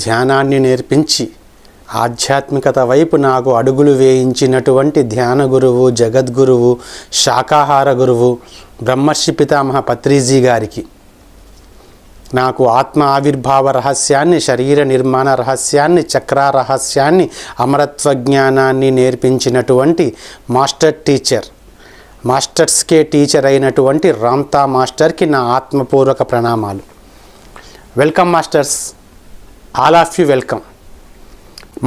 ధ్యానాన్ని నేర్పించి ఆధ్యాత్మికత వైపు నాకు అడుగులు వేయించినటువంటి ధ్యాన గురువు, జగద్గురువు, శాకాహార గురువు బ్రహ్మర్షి పితామహ పత్రిజీ గారికి, నాకు ఆత్మ ఆవిర్భావ రహస్యాన్ని, శరీర నిర్మాణ రహస్యాన్ని, చక్ర రహస్యాన్ని, అమరత్వ జ్ఞానాన్ని నేర్పించినటువంటి మాస్టర్స్కే టీచర్ అయినటువంటి రామ్తా మాస్టర్కి నా ఆత్మపూర్వక ప్రణామాలు. Welcome masters, all of you welcome.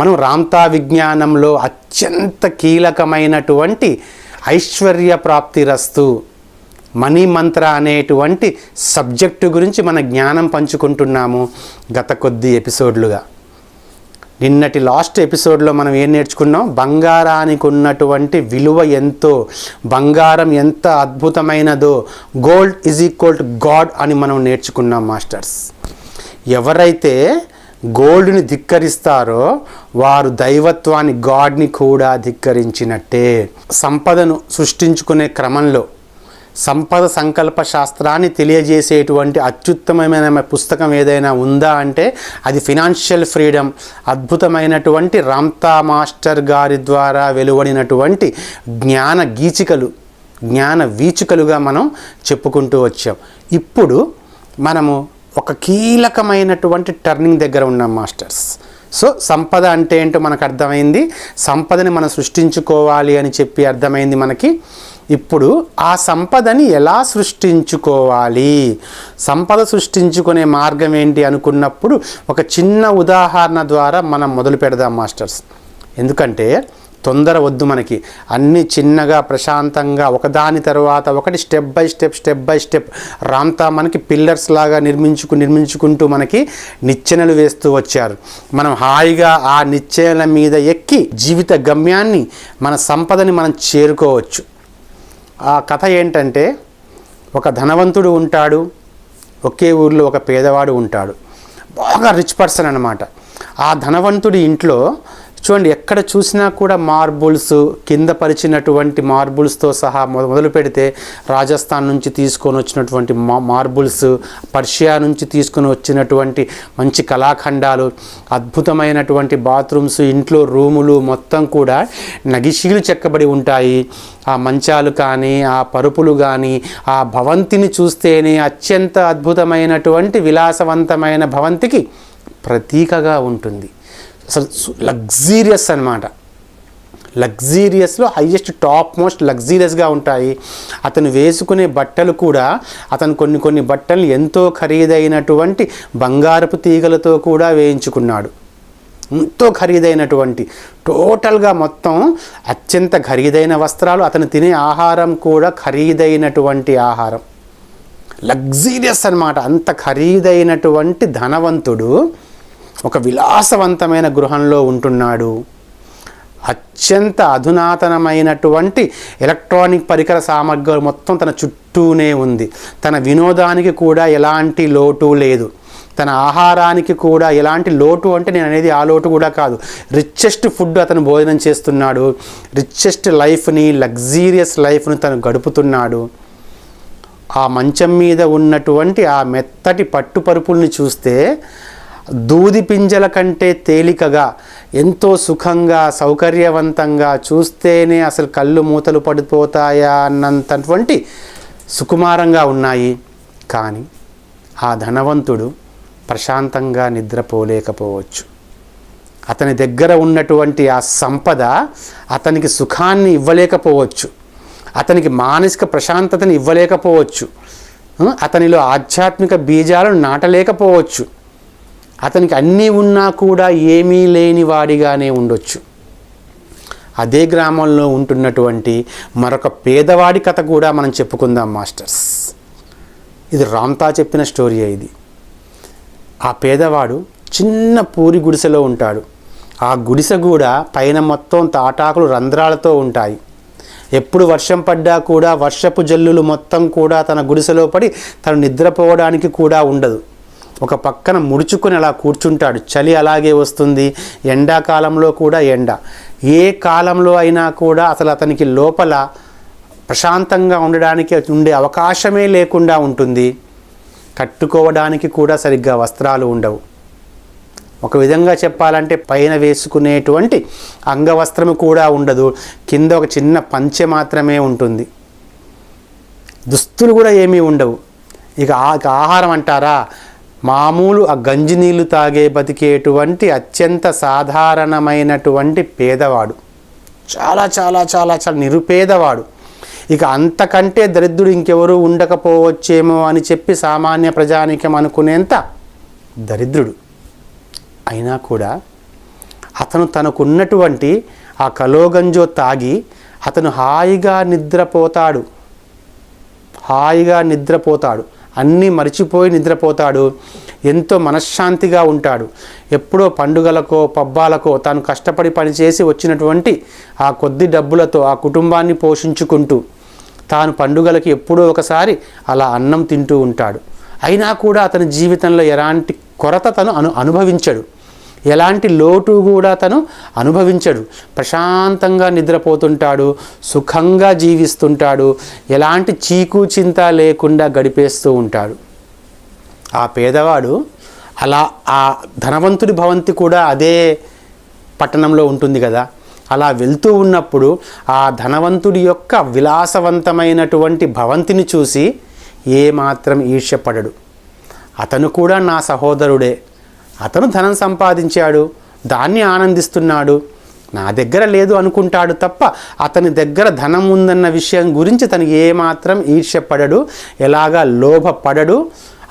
మనం రామ్తా విజ్ఞానంలో అత్యంత కీలకమైనటువంటి ఐశ్వర్య ప్రాప్తిరస్తు మనీ మంత్ర అనేటువంటి సబ్జెక్టు గురించి మన జ్ఞానం పంచుకుంటున్నాము గత కొద్ది ఎపిసోడ్లుగా. నిన్నటి లాస్ట్ ఎపిసోడ్లో మనం ఏం నేర్చుకున్నాం? బంగారానికి ఉన్నటువంటి విలువ ఎంతో, బంగారం ఎంత అద్భుతమైనదో, gold is equal to god అని మనం నేర్చుకున్నాం మాస్టర్స్. ఎవరైతే గోల్డ్ని ధిక్కరిస్తారో వారు దైవత్వాన్ని, గాడ్ని కూడా ధిక్కరించినట్టే. సంపదను సృష్టించుకునే క్రమంలో సంపద సంకల్ప శాస్త్రాన్ని తెలియజేసేటువంటి అత్యుత్తమమైన పుస్తకం ఏదైనా ఉందా అంటే అది ఫినాన్షియల్ ఫ్రీడమ్, అద్భుతమైనటువంటి రామ్తా మాస్టర్ గారి ద్వారా వెలువడినటువంటి జ్ఞాన వీచికలుగా మనం చెప్పుకుంటూ వచ్చాం. ఇప్పుడు మనము ఒక కీలకమైనటువంటి టర్నింగ్ దగ్గర ఉన్నాం మాస్టర్స్. సో సంపద అంటే ఏంటో మనకు అర్థమైంది, సంపదని మనం సృష్టించుకోవాలి అని చెప్పి అర్థమైంది మనకి. ఇప్పుడు ఆ సంపదని ఎలా సృష్టించుకోవాలి, సంపద సృష్టించుకునే మార్గం ఏంటి అనుకున్నప్పుడు ఒక చిన్న ఉదాహరణ ద్వారా మనం మొదలు పెడదాం మాస్టర్స్. ఎందుకంటే తొందర వద్దు, మనకి అన్నీ చిన్నగా ప్రశాంతంగా ఒకదాని తర్వాత ఒకటి స్టెప్ బై స్టెప్ రామ్తా మనకి పిల్లర్స్ లాగా నిర్మించుకుంటూ మనకి నిచ్చెనలు వేస్తూ వచ్చారు. మనం హాయిగా ఆ నిచ్చెనల మీద ఎక్కి జీవిత గమ్యాన్ని, మన సంపదని మనం చేరుకోవచ్చు. ఆ కథ ఏంటంటే, ఒక ధనవంతుడు ఉంటాడు, ఒకే ఊరిలో ఒక పేదవాడు ఉంటాడు. బాగా రిచ్ పర్సన్ అన్నమాట. ఆ ధనవంతుడి ఇంట్లో చూడండి, ఎక్కడ చూసినా కూడా మార్బుల్స్, కింద పరిచినటువంటి మార్బుల్స్తో సహా మొదలు పెడితే రాజస్థాన్ నుంచి తీసుకొని వచ్చినటువంటి మార్బుల్స్, పర్షియా నుంచి తీసుకొని వచ్చినటువంటి మంచి కళాఖండాలు, అద్భుతమైనటువంటి బాత్రూమ్స్, ఇంట్లో రూములు మొత్తం కూడా నగిశీలు చెక్కబడి ఉంటాయి. ఆ మంచాలు కానీ, ఆ పరుపులు కానీ, ఆ భవంతిని చూస్తేనే అత్యంత అద్భుతమైనటువంటి విలాసవంతమైన భవంతికి ప్రతీకగా ఉంటుంది. అసలు లగ్జీరియస్ అన్నమాట. లగ్జీరియస్లో హైయెస్ట్ టాప్ మోస్ట్ లగ్జీరియస్గా ఉంటాయి. అతను వేసుకునే బట్టలు కూడా, అతను కొన్ని బట్టలు ఎంతో ఖరీదైనటువంటి బంగారపు తీగలతో కూడా వేయించుకున్నాడు. ఎంతో ఖరీదైనటువంటి, టోటల్గా మొత్తం అత్యంత ఖరీదైన వస్త్రాలు, అతను తినే ఆహారం కూడా ఖరీదైనటువంటి ఆహారం. లగ్జీరియస్ అన్నమాట. అంత ఖరీదైనటువంటి ధనవంతుడు ఒక విలాసవంతమైన గృహంలో ఉంటున్నాడు. అత్యంత అధునాతనమైనటువంటి ఎలక్ట్రానిక్ పరికర సామగ్రి మొత్తం తన చుట్టూనే ఉంది. తన వినోదానికి కూడా ఎలాంటి లోటు లేదు. తన ఆహారానికి కూడా ఎలాంటి లోటు అంటే నేను అనేది ఆ లోటు కూడా కాదు. రిచెస్ట్ ఫుడ్ అతను భోజనం చేస్తున్నాడు. రిచెస్ట్ లైఫ్ని, లగ్జీరియస్ లైఫ్ని తను గడుపుతున్నాడు. ఆ మంచం మీద ఉన్నటువంటి ఆ మెత్తటి పట్టుపరుపుల్ని చూస్తే దూది పింజల కంటే తేలికగా, ఎంతో సుఖంగా, సౌకర్యవంతంగా, చూస్తేనే అసలు కళ్ళు మూతలు పడిపోతాయా అన్నంతటువంటి సుకుమారంగా ఉన్నాయి. కానీ ఆ ధనవంతుడు ప్రశాంతంగా నిద్రపోలేకపోవచ్చు. అతని దగ్గర ఉన్నటువంటి ఆ సంపద అతనికి సుఖాన్ని ఇవ్వలేకపోవచ్చు, అతనికి మానసిక ప్రశాంతతని ఇవ్వలేకపోవచ్చు, అతనిలో ఆధ్యాత్మిక బీజాలను నాటలేకపోవచ్చు. అతనికి అన్నీ ఉన్నా కూడా ఏమీ లేని వాడిగానే ఉండొచ్చు. అదే గ్రామంలో ఉంటున్నటువంటి మరొక పేదవాడి కథ కూడా మనం చెప్పుకుందాం మాస్టర్స్. ఇది రామ్తా చెప్పిన స్టోరీ. ఇది ఆ పేదవాడు చిన్న పూరి గుడిసెలో ఉంటాడు. ఆ గుడిసె కూడా పైన మొత్తం తాటాకులు రంధ్రాలతో ఉంటాయి. ఎప్పుడు వర్షం పడ్డా కూడా వర్షపు జల్లులు మొత్తం కూడా తన గుడిసెలో పడి తను నిద్రపోవడానికి కూడా ఉండదు. ఒక పక్కన ముడుచుకొని అలా కూర్చుంటాడు. చలి అలాగే వస్తుంది, ఎండాకాలంలో కూడా ఎండ. ఏ కాలంలో అయినా కూడా అసలు అతనికి లోపల ప్రశాంతంగా ఉండడానికి ఉండే అవకాశమే లేకుండా ఉంటుంది. కట్టుకోవడానికి కూడా సరిగ్గా వస్త్రాలు ఉండవు. ఒక విధంగా చెప్పాలంటే పైన వేసుకునేటువంటి అంగవస్త్రము కూడా ఉండదు, కింద ఒక చిన్న పంచె మాత్రమే ఉంటుంది, దుస్తులు కూడా ఏమీ ఉండవు. ఇక ఆహారం అంటారా, మామూలు ఆ గంజి నీళ్లు తాగే బతికేటువంటి అత్యంత సాధారణమైనటువంటి పేదవాడు, చాలా చాలా చాలా చాలా నిరుపేదవాడు. ఇక అంతకంటే దరిద్రుడు ఇంకెవరూ ఉండకపోవచ్చేమో అని చెప్పి సామాన్య ప్రజానికం అనుకునేంత దరిద్రుడు. అయినా కూడా అతను తనకున్నటువంటి ఆ కలోగంజో తాగి అతను హాయిగా నిద్రపోతాడు, అన్నీ మర్చిపోయి నిద్రపోతాడు, ఎంతో మనశ్శాంతిగా ఉంటాడు. ఎప్పుడో పండుగలకో పబ్బాలకో తాను కష్టపడి పనిచేసి వచ్చినటువంటి ఆ కొద్ది డబ్బులతో ఆ కుటుంబాన్ని పోషించుకుంటూ తాను పండుగలకి ఎప్పుడో ఒకసారి అలా అన్నం తింటూ ఉంటాడు. అయినా కూడా అతని జీవితంలో ఎలాంటి కొరత తను అనుభవించడు, ఎలాంటి లోటు కూడా తను అనుభవించడు. ప్రశాంతంగా నిద్రపోతుంటాడు, సుఖంగా జీవిస్తుంటాడు, ఎలాంటి చీకు చింత లేకుండా గడిపేస్తూ ఉంటాడు. ఆ పేదవాడు అలా ఆ ధనవంతుడి భవంతి కూడా అదే పట్టణంలో ఉంటుంది కదా, అలా వెళ్తూ ఉన్నప్పుడు ఆ ధనవంతుడి యొక్క విలాసవంతమైనటువంటి భవంతిని చూసి ఏమాత్రం ఈర్ష్యపడడు. అతను కూడా నా సహోదరుడే, అతను ధనం సంపాదించాడు, దాన్ని ఆనందిస్తున్నాడు, నా దగ్గర లేదు అనుకుంటాడు తప్ప అతని దగ్గర ధనం ఉందన్న విషయం గురించి తనకి ఏమాత్రం ఈర్ష్యపడడు, ఎలాగా లోభపడడు,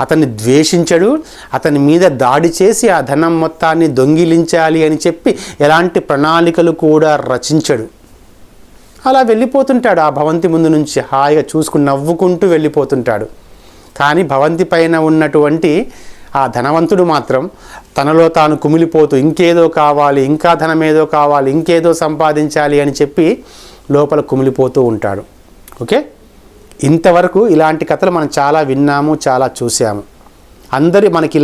అతన్ని ద్వేషించడు, అతని మీద దాడి చేసి ఆ ధనం మొత్తాన్ని దొంగిలించాలి అని చెప్పి ఎలాంటి ప్రణాళికలు కూడా రచించడు. అలా వెళ్ళిపోతుంటాడు, ఆ భవంతి ముందు నుంచి హాయిగా చూసుకుని నవ్వుకుంటూ వెళ్ళిపోతుంటాడు. కానీ భవంతి పైన ఉన్నటువంటి ఆ ధనవంతుడు మాత్రం తనలో తాను కుమిలిపోతూ ఇంకేదో కావాలి, ఇంకా ధనం ఏదో కావాలి, ఇంకేదో సంపాదించాలి అని చెప్పి లోపల కుమిలిపోతూ ఉంటాడు. ఓకే, ఇంతవరకు ఇలాంటి కథలు మనం చాలా విన్నాము, చాలా చూసాము. అందరూ మనకి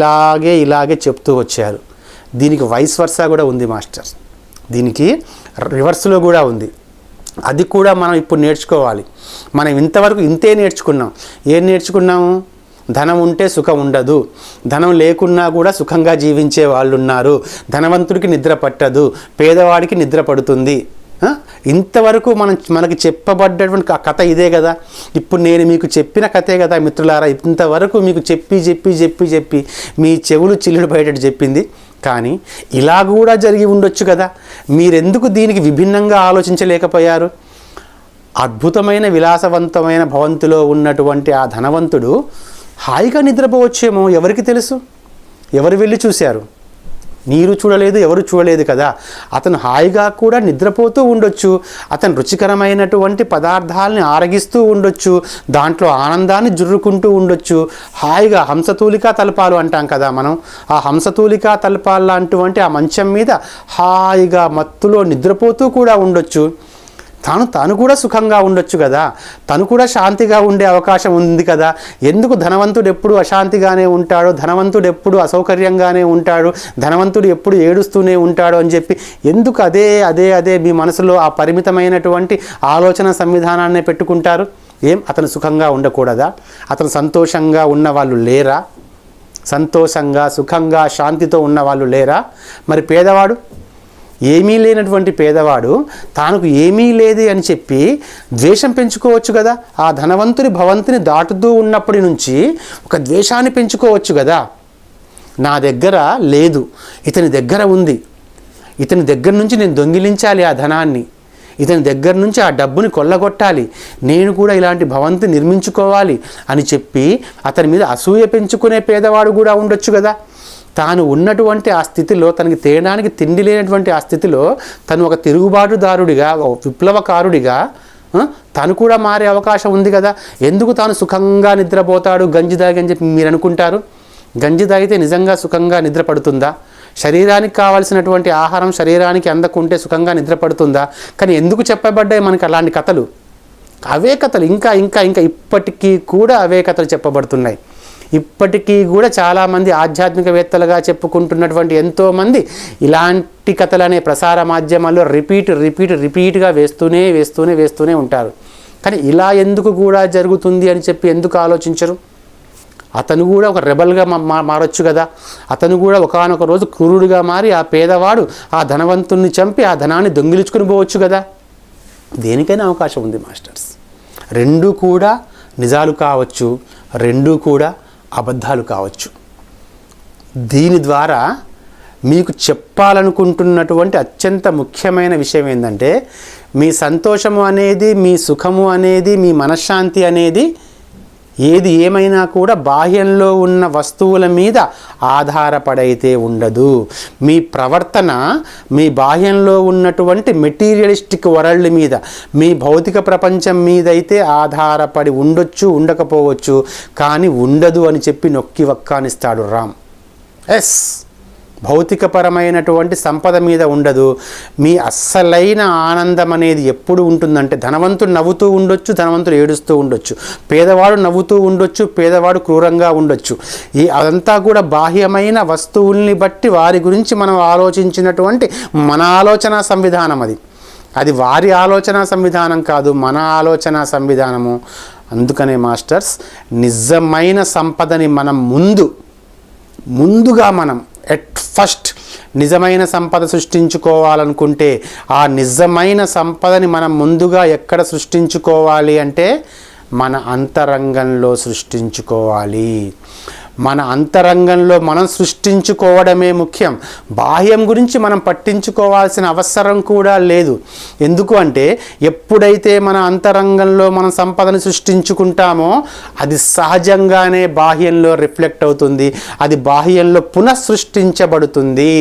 ఇలాగే చెప్తూ వచ్చారు. దీనికి వైస్ వర్సా కూడా ఉంది మాస్టర్, దీనికి రివర్స్లో కూడా ఉంది. అది కూడా మనం ఇప్పుడు నేర్చుకోవాలి. మనం ఇంతవరకు ఇంతే నేర్చుకున్నాం. ఏం నేర్చుకున్నాము? ధనం ఉంటే సుఖం ఉండదు, ధనం లేకున్నా కూడా సుఖంగా జీవించే వాళ్ళు ఉన్నారు, ధనవంతుడికి నిద్ర పట్టదు, పేదవాడికి నిద్ర పడుతుంది. ఇంతవరకు మనకి చెప్పబడ్డటువంటి కథ ఇదే కదా. ఇప్పుడు నేను మీకు చెప్పిన కథే కదా మిత్రులారా. ఇంతవరకు మీకు చెప్పి మీ చెవులు చిల్లుడు బయటట్టు చెప్పింది. కానీ ఇలా కూడా జరిగి ఉండొచ్చు కదా, మీరెందుకు దీనికి విభిన్నంగా ఆలోచించలేకపోయారు? అద్భుతమైన విలాసవంతమైన భవంతిలో ఉన్నటువంటి ఆ ధనవంతుడు హాయిగా నిద్రపోవచ్చేమో, ఎవరికి తెలుసు? ఎవరు వెళ్ళి చూశారు? మీరు చూడలేదు, ఎవరు చూడలేదు కదా. అతను హాయిగా కూడా నిద్రపోతూ ఉండొచ్చు, అతను రుచికరమైనటువంటి పదార్థాలని ఆరగిస్తూ ఉండొచ్చు, దాంట్లో ఆనందాన్ని జుర్రుకుంటూ ఉండొచ్చు. హాయిగా హంసతూలికా తల్పాలు అంటాం కదా మనం, ఆ హంసతూలికా తల్పాలు లాంటివంటి ఆ మంచం మీద హాయిగా మత్తులో నిద్రపోతూ కూడా ఉండొచ్చు. తాను కూడా సుఖంగా ఉండొచ్చు కదా, తను కూడా శాంతిగా ఉండే అవకాశం ఉంది కదా. ఎందుకు ధనవంతుడు ఎప్పుడు అశాంతిగానే ఉంటాడు, ధనవంతుడు ఎప్పుడు అసౌకర్యంగానే ఉంటాడు, ధనవంతుడు ఎప్పుడు ఏడుస్తూనే ఉంటాడు అని చెప్పి ఎందుకు అదే మీ మనసులో ఆ పరిమితమైనటువంటి ఆలోచన సంవిధానాన్ని పెట్టుకుంటారు? అతను సుఖంగా ఉండకూడదా? అతను సంతోషంగా ఉన్న వాళ్ళు లేరా? సంతోషంగా సుఖంగా శాంతితో ఉన్న వాళ్ళు లేరా? మరి పేదవాడు, ఏమీ లేనటువంటి పేదవాడు తానుకు ఏమీ లేదు అని చెప్పి ద్వేషం పెంచుకోవచ్చు కదా. ఆ ధనవంతుని భవంతిని దాటుతూ ఉన్నప్పటి నుంచి ఒక ద్వేషాన్ని పెంచుకోవచ్చు కదా. నా దగ్గర లేదు, ఇతని దగ్గర ఉంది, ఇతని దగ్గర నుంచి నేను దొంగిలించాలి ఆ ధనాన్ని, ఇతని దగ్గర నుంచి ఆ డబ్బుని కొల్లగొట్టాలి, నేను కూడా ఇలాంటి భవంతి నిర్మించుకోవాలి అని చెప్పి అతని మీద అసూయ పెంచుకునే పేదవాడు కూడా ఉండొచ్చు కదా. తాను ఉన్నటువంటి ఆ స్థితిలో, తనకి తినడానికి తిండి లేనటువంటి ఆ స్థితిలో తను ఒక తిరుగుబాటుదారుడిగా, ఒక విప్లవకారుడిగా తను కూడా మారే అవకాశం ఉంది కదా. ఎందుకు తాను సుఖంగా నిద్రపోతాడు గంజి దాగి అని చెప్పి మీరు అనుకుంటారు? గంజి తాగితే నిజంగా సుఖంగా నిద్ర పడుతుందా? శరీరానికి కావాల్సినటువంటి ఆహారం శరీరానికి అందకుంటే సుఖంగా నిద్ర పడుతుందా? కానీ ఎందుకు చెప్పబడ్డాయి మనకి అలాంటి కథలు? అవే కథలు ఇంకా ఇంకా ఇంకా ఇప్పటికీ కూడా అవే కథలు చెప్పబడుతున్నాయి. ఇప్పటికీ కూడా చాలామంది ఆధ్యాత్మికవేత్తలుగా చెప్పుకుంటున్నటువంటి ఎంతోమంది ఇలాంటి కథలనే ప్రసార మాధ్యమాల్లో రిపీట్గా వేస్తూనే ఉంటారు. కానీ ఇలా ఎందుకు కూడా జరుగుతుంది అని చెప్పి ఎందుకు ఆలోచించరు? అతను కూడా ఒక రెబల్గా మారొచ్చు కదా. అతను కూడా ఒకానొక రోజు క్రూరుడిగా మారి ఆ పేదవాడు ఆ ధనవంతుణ్ణి చంపి ఆ ధనాన్ని దొంగిలించుకుని పోవచ్చు కదా. దేనికైనా అవకాశం ఉంది మాస్టర్స్. రెండూ కూడా నిజాలు కావచ్చు, రెండూ కూడా అబద్ధాలు కావచ్చు. దీని ద్వారా మీకు చెప్పాలనుకుంటున్నటువంటి అత్యంత ముఖ్యమైన విషయం ఏంటంటే, మీ సంతోషము అనేది, మీ సుఖము అనేది, మీ మనశ్శాంతి అనేది ఏది ఏమైనా కూడా బాహ్యంలో ఉన్న వస్తువుల మీద ఆధారపడైతే ఉండదు. మీ ప్రవర్తన మీ బాహ్యంలో ఉన్నటువంటి మెటీరియలిస్టిక్ వరల్డ్ మీద, మీ భౌతిక ప్రపంచం మీద అయితే ఆధారపడి ఉండొచ్చు, ఉండకపోవచ్చు, కానీ ఉండదు అని చెప్పి నొక్కి వక్కానిస్తాడు రామ్. ఎస్, భౌతికపరమైనటువంటి సంపద మీద ఉండదు. మీ అస్సలైన ఆనందం అనేది ఎప్పుడు ఉంటుందంటే, ధనవంతుడు నవ్వుతూ ఉండొచ్చు, ధనవంతుడు ఏడుస్తూ ఉండొచ్చు, పేదవాడు నవ్వుతూ ఉండొచ్చు, పేదవాడు క్రూరంగా ఉండొచ్చు. అదంతా కూడా బాహ్యమైన వస్తువుల్ని బట్టి వారి గురించి మనం ఆలోచించినటువంటి మన ఆలోచన సంవిధానం. అది వారి ఆలోచన సంవిధానం కాదు, మన ఆలోచన సంవిధానము. అందుకనే మాస్టర్స్, నిజమైన సంపదని మనం ముందుగా మనం ఫస్ట్ నిజమైన సంపద సృష్టించుకోవాలనుకుంటే, ఆ నిజమైన సంపదని మనం ముందుగా ఎక్కడ సృష్టించుకోవాలి అంటే మన అంతరంగంలో సృష్టించుకోవాలి. మన అంతరంగంలో మనం సృష్టించుకోవడమే ముఖ్యం. బాహ్యం గురించి మనం పట్టించుకోవాల్సిన అవసరం కూడా లేదు. ఎందుకు అంటే, ఎప్పుడైతే మన అంతరంగంలో మనం సంపదను సృష్టించుకుంటామో అది సహజంగానే బాహ్యంలో రిఫ్లెక్ట్ అవుతుంది, అది బాహ్యంలో పునఃసృష్టించబడుతుంది.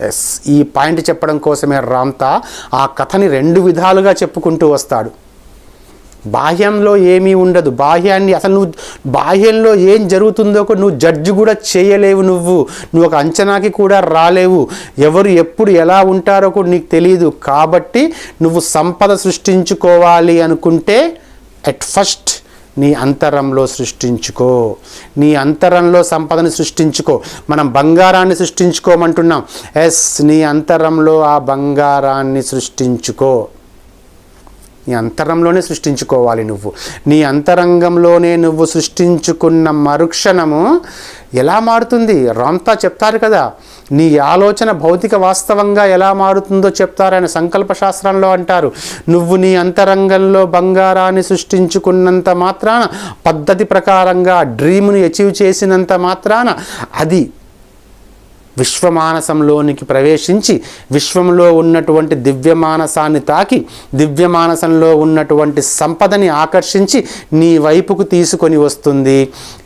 ఎస్, ఈ పాయింట్ చెప్పడం కోసమే రామ్తా ఆ కథని 2 విధాలుగా చెప్పుకుంటూ వస్తాడు. బాహ్యంలో ఏమీ ఉండదు, బాహ్యాన్ని అసలు నువ్వు బాహ్యంలో ఏం జరుగుతుందో నువ్వు జడ్జి కూడా చేయలేవు, నువ్వు ఒక అంచనాకి కూడా రాలేవు, ఎవరు ఎప్పుడు ఎలా ఉంటారో కూడా నీకు తెలియదు. కాబట్టి నువ్వు సంపద సృష్టించుకోవాలి అనుకుంటే అట్ ఫస్ట్ నీ అంతరంలో సృష్టించుకో, నీ అంతరంలో సంపదను సృష్టించుకో. మనం బంగారాన్ని సృష్టించుకోమంటున్నాం. ఎస్, నీ అంతరంలో ఆ బంగారాన్ని సృష్టించుకో. నీ అంతరంలోనే సృష్టించుకోవాలి. నీ అంతరంగంలోనే నువ్వు సృష్టించుకున్న మరుక్షణము ఎలా మారుతుంది? రామ్తా చెప్తారు కదా, నీ ఆలోచన భౌతిక వాస్తవంగా ఎలా మారుతుందో చెప్తారు ఆయన. సంకల్ప శాస్త్రంలో అంటారు, నువ్వు నీ అంతరంగంలో బంగారాన్ని సృష్టించుకున్నంత మాత్రాన, పద్ధతి ప్రకారంగా డ్రీమ్ని అచీవ్ చేసినంత మాత్రాన అది విశ్వమానసంలోనికి ప్రవేశించి విశ్వంలో ఉన్నటువంటి దివ్యమానసాన్ని తాకి దివ్యమానసంలో ఉన్నటువంటి సంపదని ఆకర్షించి నీ వైపుకు తీసుకొని వస్తుంది.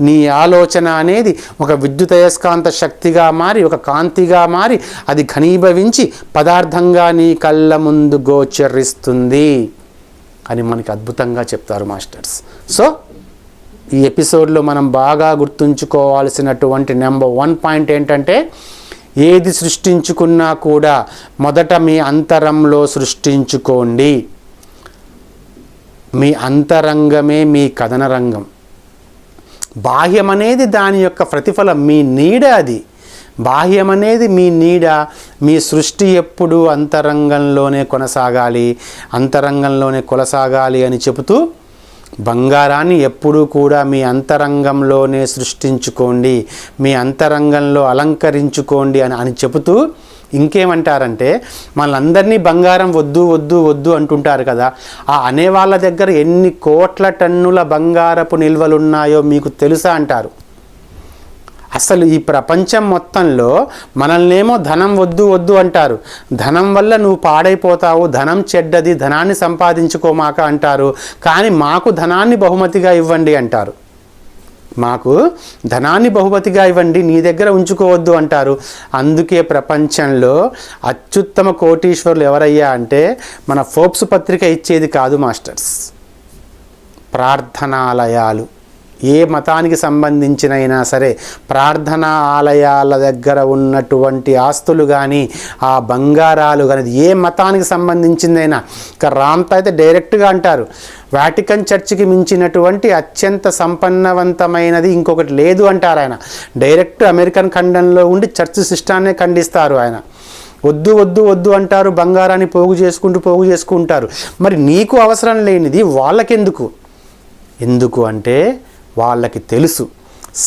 నీ ఆలోచన అనేది ఒక విద్యుదయస్కాంత శక్తిగా మారి, ఒక కాంతిగా మారి, అది ఘనీభవించి పదార్థంగా నీ కళ్ళ ముందు గోచరిస్తుంది అని మనకి అద్భుతంగా చెప్తారు మాస్టర్స్. సో ఈ ఎపిసోడ్లో మనం బాగా గుర్తుంచుకోవాల్సినటువంటి నెంబర్ 1 పాయింట్ ఏంటంటే, ఏది సృష్టించుకున్నా కూడా మొదట మీ అంతరంలో సృష్టించుకోండి. మీ అంతరంగమే మీ కథన రంగం. బాహ్యం అనేది దాని యొక్క ప్రతిఫలం, మీ నీడ అది. బాహ్యం అనేది మీ నీడ. మీ సృష్టి ఎప్పుడూ అంతరంగంలోనే కొనసాగాలి, అంతరంగంలోనే కొనసాగాలి అని చెబుతూ, బంగారాన్ని ఎప్పుడూ కూడా మీ అంతరంగంలోనే సృష్టించుకోండి, మీ అంతరంగంలో అలంకరించుకోండి అని చెబుతూ ఇంకేమంటారంటే, మనందరినీ బంగారం వద్దు వద్దు వద్దు అంటుంటారు కదా, ఆ అనేవాళ్ళ దగ్గర ఎన్ని కోట్ల టన్నుల బంగారపు నిల్వలున్నాయో మీకు తెలుసా అంటారు. అసలు ఈ ప్రపంచం మొత్తంలో మనల్నేమో ధనం వద్దు వద్దు అంటారు, ధనం వల్ల నువ్వు పాడైపోతావు, ధనం చెడ్డది, ధనాన్ని సంపాదించుకోమాక అంటారు. కానీ మాకు ధనాన్ని బహుమతిగా ఇవ్వండి అంటారు. మాకు ధనాన్ని బహుమతిగా ఇవ్వండి, నీ దగ్గర ఉంచుకోవద్దు అంటారు. అందుకే ప్రపంచంలో అత్యుత్తమ కోటీశ్వరులు ఎవరయ్యా అంటే, మన ఫోర్బ్స్ పత్రిక ఇచ్చేది కాదు మాస్టర్స్, ప్రార్థనాలయాలు. ఏ మతానికి సంబంధించినైనా సరే ప్రార్థనా ఆలయాల దగ్గర ఉన్నటువంటి ఆస్తులు కానీ, ఆ బంగారాలు కానీ, ఏ మతానికి సంబంధించిందైనా. ఇక రామ్తా అయితే డైరెక్ట్గా అంటారు, వాటికన్ చర్చికి మించినటువంటి అత్యంత సంపన్నవంతమైనది ఇంకొకటి లేదు అంటారు ఆయన. డైరెక్ట్ అమెరికన్ ఖండంలో ఉండి చర్చ్ సిస్టాన్నే ఖండిస్తారు ఆయన. వద్దు వద్దు వద్దు అంటారు, బంగారాన్ని పోగు చేసుకుంటారు. మరి నీకు అవసరం లేనిది వాళ్ళకెందుకు? ఎందుకు అంటే వాళ్ళకి తెలుసు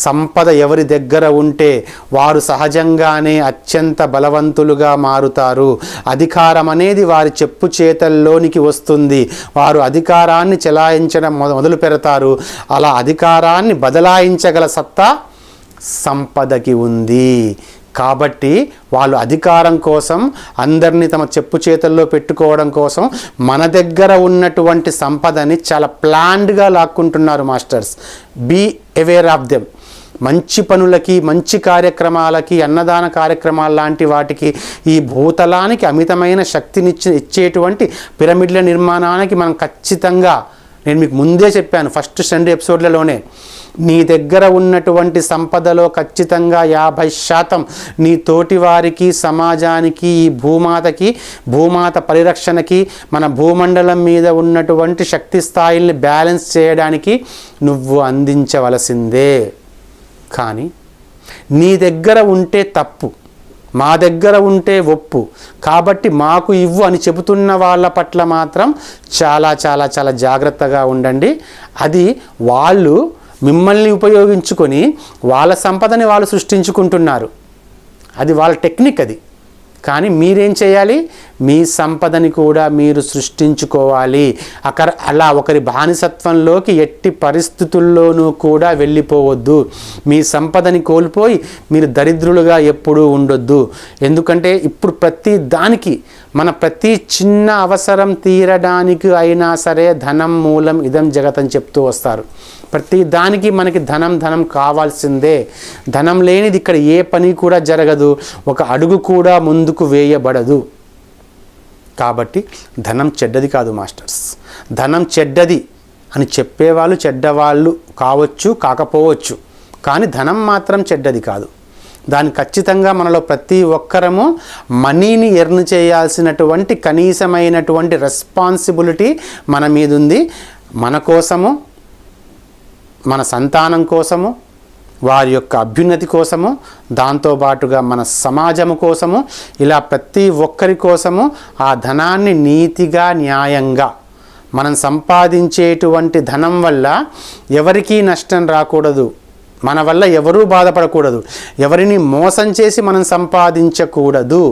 సంపద ఎవరి దగ్గర ఉంటే వారు సహజంగానే అత్యంత బలవంతులుగా మారుతారు. అధికారం అనేది వారి చెప్పు చేతల్లోనికి వస్తుంది. వారు అధికారాన్ని చెలాయించడం మొదలు పెడతారు. అలా అధికారాన్ని బదలాయించగల సత్తా సంపదకి ఉంది. కాబట్టి వాళ్ళు అధికారం కోసం, అందరినీ తమ చెప్పు చేతుల్లో పెట్టుకోవడం కోసం మన దగ్గర ఉన్నటువంటి సంపదని చాలా ప్లాన్డ్గా లాక్కుంటున్నారు masters. Be aware of them. మంచి పనులకి, మంచి కార్యక్రమాలకి, అన్నదాన కార్యక్రమాల లాంటి వాటికి, ఈ భూతలానికి అమితమైన శక్తిని ఇచ్చేటువంటి పిరమిడ్ల నిర్మాణానికి మనం ఖచ్చితంగా, నేను మీకు ముందే చెప్పాను ఫస్ట్ 2 ఎపిసోడ్లలోనే, నీ దగ్గర ఉన్నటువంటి సంపదలో ఖచ్చితంగా 50% నీ తోటి వారికి, సమాజానికి, ఈ భూమాతకి, భూమాత పరిరక్షణకి, మన భూమండలం మీద ఉన్నటువంటి శక్తి స్థాయిల్ని బ్యాలెన్స్ చేయడానికి నువ్వు అందించవలసిందే. కానీ నీ దగ్గర ఉంటే తప్పు, మా దగ్గర ఉంటే ఒప్పు, కాబట్టి మాకు ఇవ్వు అని చెబుతున్న వాళ్ళ పట్ల మాత్రం చాలా చాలా చాలా జాగ్రత్తగా ఉండండి. అది వాళ్ళు మిమ్మల్ని ఉపయోగించుకొని వాళ్ళ సంపదని వాళ్ళు సృష్టించుకుంటున్నారు. అది వాళ్ళ టెక్నిక్ అది. కానీ మీరేం చేయాలి? మీ సంపదని కూడా మీరు సృష్టించుకోవాలి. అలా ఒకరి బానిసత్వంలోకి ఎట్టి పరిస్థితుల్లోనూ కూడా వెళ్ళిపోవద్దు. మీ సంపదని కోల్పోయి మీరు దరిద్రులుగా ఎప్పుడూ ఉండొద్దు. ఎందుకంటే ఇప్పుడు ప్రతి దానికి, మన ప్రతి చిన్న అవసరం తీరడానికి అయినా సరే ధనం మూలం ఇదం జగత్ అని చెప్తూ వస్తారు. ప్రతి దానికి మనకి ధనం కావాల్సిందే. ధనం లేనిది ఇక్కడ ఏ పని కూడా జరగదు, ఒక అడుగు కూడా ముందుకు వేయబడదు. కాబట్టి ధనం చెడ్డది కాదు మాస్టర్స్. ధనం చెడ్డది అని చెప్పేవాళ్ళు చెడ్డవాళ్ళు కావచ్చు, కాకపోవచ్చు, కానీ ధనం మాత్రం చెడ్డది కాదు. దాన్ని ఖచ్చితంగా మనలో ప్రతి ఒక్కరము మనీని ఎర్న్ చేయాల్సినటువంటి కనీసమైనటువంటి రెస్పాన్సిబిలిటీ మన మీద ఉంది. మన కోసము, మన సంతానం కోసము, వారి యొక్క అభ్యున్నతి కోసము, దాంతోపాటుగా మన సమాజము కోసము, ఇలా ప్రతి ఒక్కరి కోసము ఆ ధనాన్ని నీతిగా, న్యాయంగా మనం సంపాదించేటువంటి ధనం వల్ల ఎవరికీ నష్టం రాకూడదు, మన వల్ల ఎవరూ బాధపడకూడదు, ఎవరిని మోసం చేసి మనం సంపాదించకూడదు.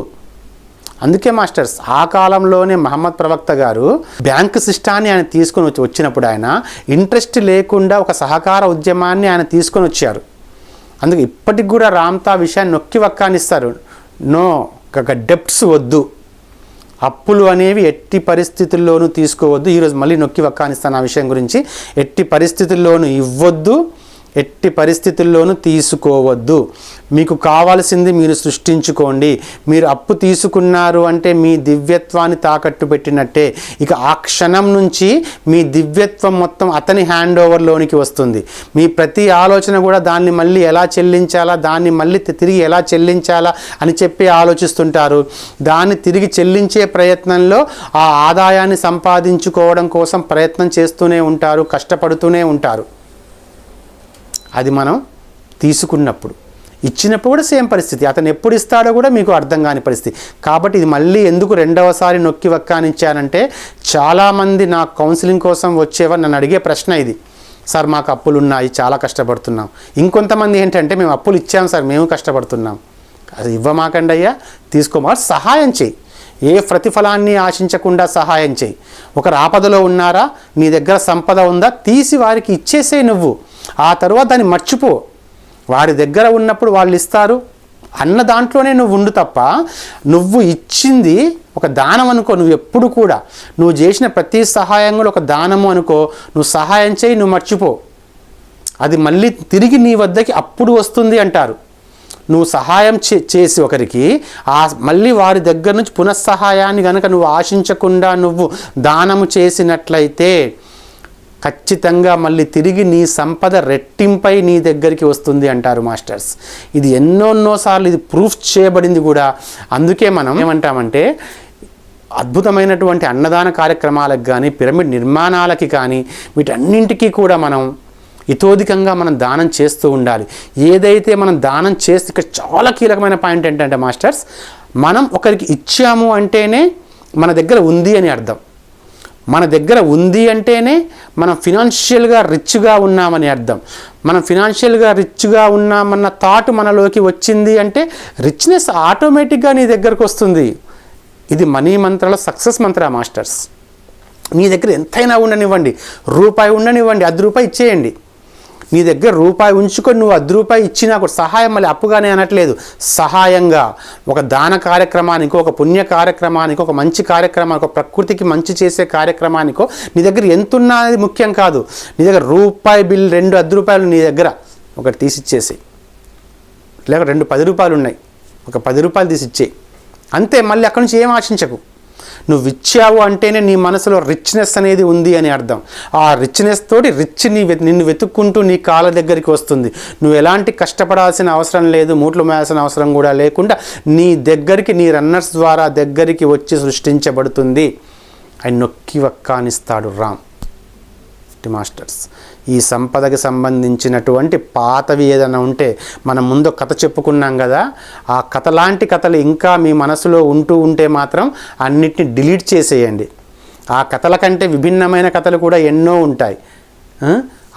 అందుకే మాస్టర్స్ ఆ కాలంలోనే మహమ్మద్ ప్రవక్త గారు బ్యాంకు సిస్టాన్ని ఆయన తీసుకొని వచ్చినప్పుడు ఆయన ఇంట్రెస్ట్ లేకుండా ఒక సహకార ఉద్యమాన్ని ఆయన తీసుకొని వచ్చారు. అందుకే ఇప్పటికి కూడా రామ్తా విషయాన్ని నొక్కి వక్కానిస్తారు. నో, డెప్ట్స్ వద్దు, అప్పులు అనేవి ఎట్టి పరిస్థితుల్లోనూ తీసుకోవద్దు. ఈరోజు మళ్ళీ నొక్కి వక్కానిస్తాను ఆ విషయం గురించి. ఎట్టి పరిస్థితుల్లోనూ ఇవ్వద్దు, ఎట్టి పరిస్థితుల్లోనూ తీసుకోవద్దు. మీకు కావాల్సింది మీరు సృష్టించుకోండి. మీరు అప్పు తీసుకున్నారు అంటే మీ దివ్యత్వాన్ని తాకట్టు పెట్టినట్టే. ఇక ఆ క్షణం నుంచి మీ దివ్యత్వం మొత్తం అతని హ్యాండ్ ఓవర్లోనికి వస్తుంది. మీ ప్రతి ఆలోచన కూడా దాన్ని మళ్ళీ ఎలా చెల్లించాలా, దాన్ని మళ్ళీ తిరిగి ఎలా చెల్లించాలా అని చెప్పి ఆలోచిస్తుంటారు. దాన్ని తిరిగి చెల్లించే ప్రయత్నంలో ఆ ఆదాయాన్ని సంపాదించుకోవడం కోసం ప్రయత్నం చేస్తూనే ఉంటారు, కష్టపడుతూనే ఉంటారు. అది మనం తీసుకున్నప్పుడు, ఇచ్చినప్పుడు కూడా సేమ్ పరిస్థితి. అతను ఎప్పుడు ఇస్తాడో కూడా మీకు అర్థం కాని పరిస్థితి. కాబట్టి ఇది మళ్ళీ ఎందుకు రెండవసారి నొక్కి వక్కానిచ్చానంటే, చాలామంది నా కౌన్సిలింగ్ కోసం వచ్చేవారు నన్ను అడిగే ప్రశ్న ఇది. సార్ మాకు అప్పులు ఉన్నాయి, చాలా కష్టపడుతున్నాం. ఇంకొంతమంది ఏంటంటే మేము అప్పులు ఇచ్చాం సార్, మేము కష్టపడుతున్నాం. అది ఇవ్వమాకండి అయ్యా, తీసుకోమా, సహాయం చేయి. ఏ ప్రతిఫలాన్ని ఆశించకుండా సహాయం చేయి. ఒకరు ఆపదలో ఉన్నారా, నీ దగ్గర సంపద ఉందా, తీసి వారికి ఇచ్చేసే నువ్వు. ఆ తర్వాత దాన్ని మర్చిపో. వారి దగ్గర ఉన్నప్పుడు వాళ్ళు ఇస్తారు అన్న దాంట్లోనే నువ్వు ఉండు తప్ప, నువ్వు ఇచ్చింది ఒక దానం అనుకో. నువ్వు ఎప్పుడు కూడా నువ్వు చేసిన ప్రతి సహాయం కూడా ఒక దానము అనుకో. నువ్వు సహాయం చేయి, నువ్వు మర్చిపో, అది మళ్ళీ తిరిగి నీ వద్దకి అప్పుడు వస్తుంది అంటారు. నువ్వు సహాయం చేసి ఒకరికి మళ్ళీ వారి దగ్గర నుంచి పునఃసహాయాన్ని కనుక నువ్వు ఆశించకుండా నువ్వు దానము చేసినట్లయితే ఖచ్చితంగా మళ్ళీ తిరిగి నీ సంపద రెట్టింపై నీ దగ్గరికి వస్తుంది అంటారు మాస్టర్స్. ఇది ఎన్నోసార్లు ఇది ప్రూఫ్ చేయబడింది కూడా. అందుకే మనం ఏమంటామంటే, అద్భుతమైనటువంటి అన్నదాన కార్యక్రమాలకు కానీ, పిరమిడ్ నిర్మాణాలకి కానీ, వీటన్నింటికీ కూడా మనం ఇతోధికంగా మనం దానం చేస్తూ ఉండాలి. ఏదైతే మనం దానం చేస్తే, ఇక్కడ చాలా కీలకమైన పాయింట్ ఏంటంటే మాస్టర్స్, మనం ఒకరికి ఇచ్చాము అంటేనే మన దగ్గర ఉంది అని అర్థం. మన దగ్గర ఉంది అంటేనే మనం ఫినాన్షియల్గా రిచ్గా ఉన్నామని అర్థం. మనం ఫినాన్షియల్గా రిచ్గా ఉన్నామన్న థాట్ మనలోకి వచ్చింది అంటే రిచ్నెస్ ఆటోమేటిక్గా నీ దగ్గరకు వస్తుంది. ఇది మనీ మంత్రాల సక్సెస్ మంత్ర మాస్టర్స్. మీ దగ్గర ఎంతైనా ఉండనివ్వండి, రూపాయి ఉండనివ్వండి, ₹10 ఇచ్చేయండి. నీ దగ్గర రూపాయి ఉంచుకొని నువ్వు ₹10 ఇచ్చినా కూడా సహాయం, మళ్ళీ అప్పుగానే అనట్లేదు, సహాయంగా ఒక దాన కార్యక్రమానికో, ఒక పుణ్య కార్యక్రమానికో, ఒక మంచి కార్యక్రమానికో, ప్రకృతికి మంచి చేసే కార్యక్రమానికో నీ దగ్గర ఎంతున్నా అనేది ముఖ్యం కాదు. నీ దగ్గర రూపాయి బిల్, 2 ₹10 నీ దగ్గర ఒకటి తీసిచ్చేసి, లేక 2 ₹10 ఉన్నాయి, ఒక ₹10 తీసిచ్చే అంతే. మళ్ళీ అక్కడి నుంచి ఏం ఆశించకు. నువ్వు ఇచ్చావు అంటేనే నీ మనసులో రిచ్నెస్ అనేది ఉంది అని అర్థం. ఆ రిచ్నెస్ తోటి నిన్ను వెతుక్కుంటూ నీ కాళ్ళ దగ్గరికి వస్తుంది. నువ్వు ఎలాంటి కష్టపడాల్సిన అవసరం లేదు, మూట్లు మేయాల్సిన అవసరం కూడా లేకుండా నీ దగ్గరికి, నీ రన్నర్స్ ద్వారా దగ్గరికి వచ్చి సృష్టించబడుతుంది. ఆయన నొక్కి వక్కానిస్తాడు రామ్ మాస్టర్స్. ఈ సంపదకి సంబంధించినటువంటి పాతవి ఏదైనా ఉంటే, మనం ముందు కథ చెప్పుకున్నాం కదా, ఆ కథ లాంటి కథలు ఇంకా మీ మనసులో ఉంటూ ఉంటే మాత్రం అన్నిటిని డిలీట్ చేసేయండి. ఆ కథల కంటే విభిన్నమైన కథలు కూడా ఎన్నో ఉంటాయి.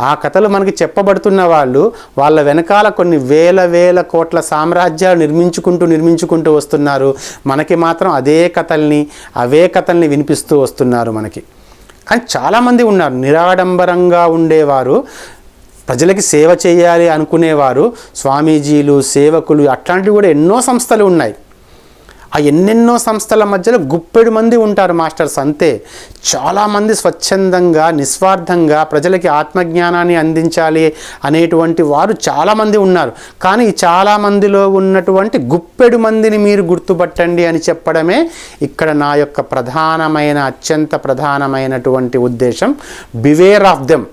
ఆ కథలు మనకి చెప్పబడుతున్న వాళ్ళు వాళ్ళ వెనకాల కొన్ని వేల కోట్ల సామ్రాజ్యాలు నిర్మించుకుంటూ వస్తున్నారు. మనకి మాత్రం అవే కథల్ని వినిపిస్తూ వస్తున్నారు మనకి. కానీ చాలామంది ఉన్నారు నిరాడంబరంగా ఉండేవారు, ప్రజలకి సేవ చేయాలి అనుకునేవారు, స్వామీజీలు, సేవకులు, అట్లాంటివి కూడా ఎన్నో సంస్థలు ఉన్నాయి. ఆ ఎన్నెన్నో సంస్థల మధ్యలో గుప్పెడు మంది ఉంటారు మాస్టర్స్ అంతే. చాలామంది స్వచ్ఛందంగా, నిస్వార్థంగా ప్రజలకి ఆత్మజ్ఞానాన్ని అందించాలి అనేటువంటి వారు చాలామంది ఉన్నారు. కానీ ఈ చాలామందిలో ఉన్నటువంటి గుప్పెడు మందిని మీరు గుర్తుపట్టండి అని చెప్పడమే ఇక్కడ నా యొక్క అత్యంత ప్రధానమైనటువంటి ఉద్దేశం. Beware of them.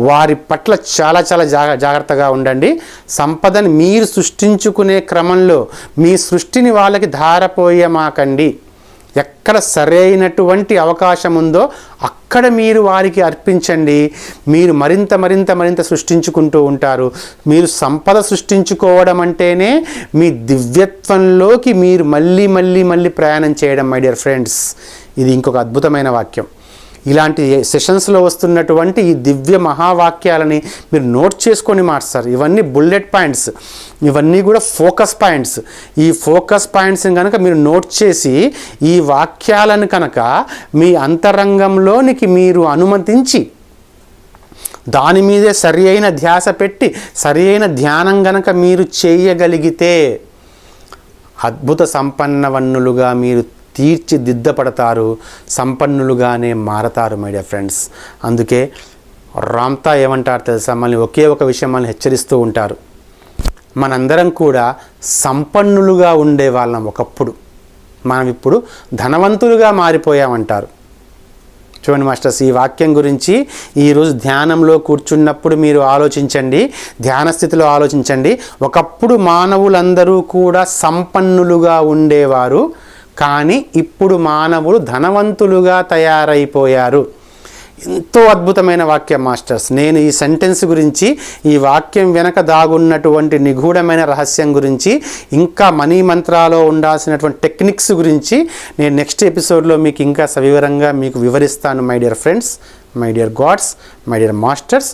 వారి పట్ల చాలా జాగ్రత్తగా ఉండండి. సంపదని మీరు సృష్టించుకునే క్రమంలో మీ సృష్టిని వాళ్ళకి ధారపోయమాకండి. ఎక్కడ సరైనటువంటి అవకాశం ఉందో అక్కడ మీరు వారికి అర్పించండి. మీరు మరింత సృష్టించుకుంటూ ఉంటారు. మీరు సంపద సృష్టించుకోవడం అంటేనే మీ దివ్యత్వంలోకి మీరు మళ్ళీ ప్రయాణం చేయడం మై డియర్ ఫ్రెండ్స్. ఇది ఇంకొక అద్భుతమైన వాక్యం. ఇలాంటి సెషన్స్లో వస్తున్నటువంటి ఈ దివ్య మహావాక్యాలని మీరు నోట్ చేసుకొని మాస్టర్. ఇవన్నీ బుల్లెట్ పాయింట్స్, ఇవన్నీ కూడా ఫోకస్ పాయింట్స్. ఈ ఫోకస్ పాయింట్స్ని కనుక మీరు నోట్ చేసి ఈ వాక్యాలను కనుక మీ అంతరంగంలోనికి మీరు అనుమతించి దాని మీదే సరి అయిన ధ్యాస పెట్టి సరి అయిన ధ్యానం గనక మీరు చేయగలిగితే అద్భుత సంపన్నవన్నులుగా మీరు తీర్చిదిద్దపడతారు, సంపన్నులుగానే మారతారు మై డియర్ ఫ్రెండ్స్. అందుకే రామ్తా ఏమంటారు తెలుసా, మళ్ళీ ఒకే ఒక విషయం మనల్ని హెచ్చరిస్తూ ఉంటారు. మనందరం కూడా సంపన్నులుగా ఉండేవాళ్ళం ఒకప్పుడు, మనం ఇప్పుడు ధనవంతులుగా మారిపోయామంటారు. చూడండి మాస్టర్స్, ఈ వాక్యం గురించి ఈరోజు ధ్యానంలో కూర్చున్నప్పుడు మీరు ఆలోచించండి, ధ్యాన స్థితిలో ఆలోచించండి. ఒకప్పుడు మానవులందరూ కూడా సంపన్నులుగా ఉండేవారు, కానీ ఇప్పుడు మానవులు ధనవంతులుగా తయారైపోయారు. ఎంతో అద్భుతమైన వాక్యం మాస్టర్స్. నేను ఈ సెంటెన్స్ గురించి, ఈ వాక్యం వెనక దాగున్నటువంటి నిగూఢమైన రహస్యం గురించి, ఇంకా మనీ మంత్రాలో ఉండాల్సినటువంటి టెక్నిక్స్ గురించి నేను నెక్స్ట్ ఎపిసోడ్లో మీకు ఇంకా సవివరంగా మీకు వివరిస్తాను my dear friends, my dear God's, my dear masters.